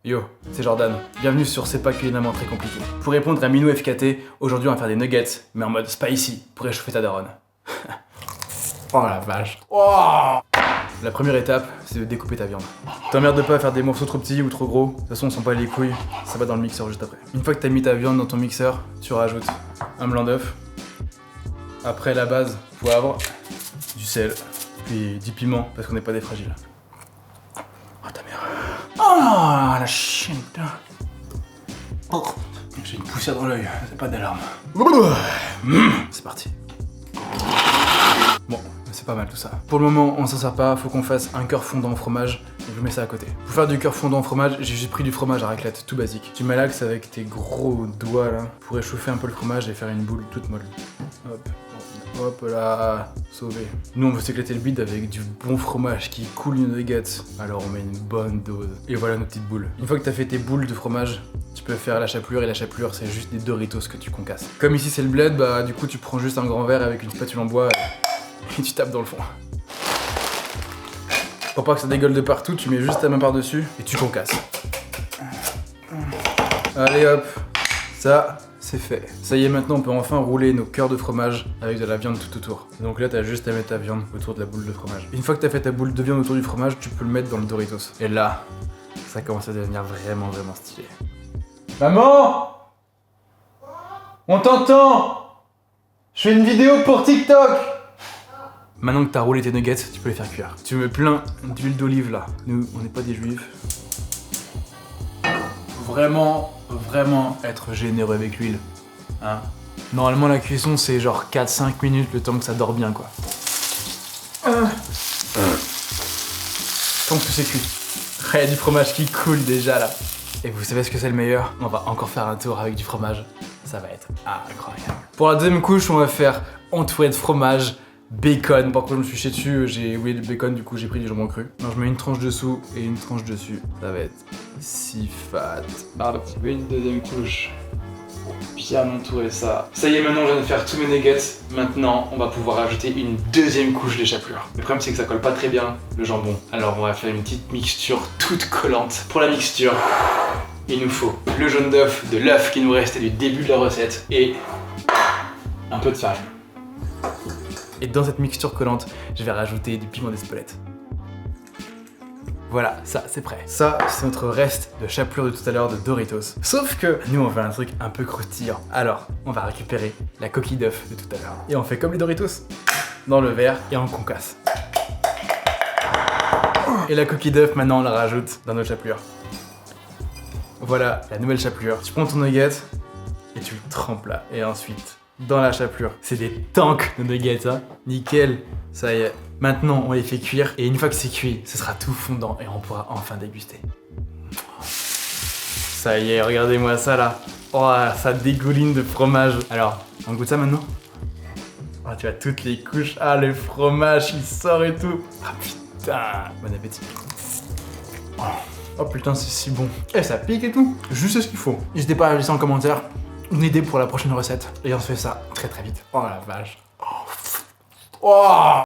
Yo, c'est Jordan. Bienvenue sur C'est pas culinairement très compliqué. Pour répondre à Minou FKT, aujourd'hui on va faire des nuggets, mais en mode spicy, pour réchauffer ta daronne. Oh la vache. Oh, la première étape, c'est de découper ta viande. T'emmerdes pas à faire des morceaux trop petits ou trop gros, de toute façon on sent pas les couilles, ça va dans le mixeur juste après. Une fois que t'as mis ta viande dans ton mixeur, tu rajoutes un blanc d'œuf, après la base, poivre, du sel, puis du piment, parce qu'on n'est pas des fragiles. Oh ta mère. Oh la chienne, putain. Oh, j'ai une poussière dans l'œil, c'est pas d'alarme. C'est parti. Bon, c'est pas mal tout ça. Pour le moment, on s'en sert pas, faut qu'on fasse un cœur fondant au fromage, et je mets ça à côté. Pour faire du cœur fondant au fromage, j'ai juste pris du fromage à raclette, tout basique. Tu malaxes avec tes gros doigts là, pour réchauffer un peu le fromage et faire une boule toute molle. Hop. Hop là, sauvé. Nous on veut s'éclater le bide avec du bon fromage qui coule une nuggets. Alors on met une bonne dose. Et voilà nos petites boules. Une fois que t'as fait tes boules de fromage, tu peux faire la chapelure, et la chapelure c'est juste des Doritos que tu concasses. Comme ici c'est le bled, bah du coup tu prends juste un grand verre avec une spatule en bois et tu tapes dans le fond. Pour pas que ça dégueule de partout, tu mets juste ta main par dessus et tu concasses. Allez hop, ça c'est fait. Ça y est, maintenant on peut enfin rouler nos cœurs de fromage avec de la viande tout autour. Donc là t'as juste à mettre ta viande autour de la boule de fromage. Une fois que t'as fait ta boule de viande autour du fromage, tu peux le mettre dans le Doritos. Et là, ça commence à devenir vraiment stylé. Maman! On t'entend! Je fais une vidéo pour TikTok! Maintenant que t'as roulé tes nuggets, tu peux les faire cuire. Tu mets plein d'huile d'olive là. Nous, on n'est pas des juifs. Faut vraiment être généreux avec l'huile. Hein? Normalement la cuisson c'est genre 4-5 minutes le temps que ça dort bien quoi. Tant que c'est cuit. Il y a du fromage qui coule déjà là. Et vous savez ce que c'est le meilleur? On va encore faire un tour avec du fromage. Ça va être incroyable. Pour la deuxième couche, on va faire entouré de fromage, bacon. Par contre, je me suis chié dessus, j'ai oublié le bacon, du coup j'ai pris du jambon cru. Alors je mets une tranche dessous et une tranche dessus. Ça va être si fat. Une deuxième couche. Bien entourer ça. Ça y est, maintenant je viens de faire tous mes nuggets. Maintenant, on va pouvoir ajouter une deuxième couche d'échapelure. Le problème, c'est que ça colle pas très bien, le jambon. Alors, on va faire une petite mixture toute collante. Pour la mixture, il nous faut le jaune d'œuf, de l'œuf qui nous restait du début de la recette, et un peu de farine. Et dans cette mixture collante, je vais rajouter du piment d'Espelette. Voilà, ça c'est prêt. Ça, c'est notre reste de chapelure de tout à l'heure de Doritos. Sauf que nous, on fait un truc un peu croustillant. Alors, on va récupérer la coquille d'œuf de tout à l'heure. Et on fait comme les Doritos. Dans le verre et on concasse. Et la coquille d'œuf, maintenant, on la rajoute dans notre chapelure. Voilà, la nouvelle chapelure. Tu prends ton nugget et tu le trempes là. Et ensuite, dans la chapelure. C'est des tanks de nuggets, hein. Nickel. Ça y est. Maintenant, on les fait cuire. Et une fois que c'est cuit, ce sera tout fondant et on pourra enfin déguster. Ça y est, regardez-moi ça là. Oh, ça dégouline de fromage. Alors, on goûte ça maintenant? Oh, tu as toutes les couches. Ah, le fromage, il sort et tout. Ah putain. Bon appétit. Oh putain, c'est si bon. Et ça pique et tout. Juste ce qu'il faut. N'hésitez pas à laisser en commentaire une idée pour la prochaine recette. Et on se fait ça très vite. Oh la vache. Oh.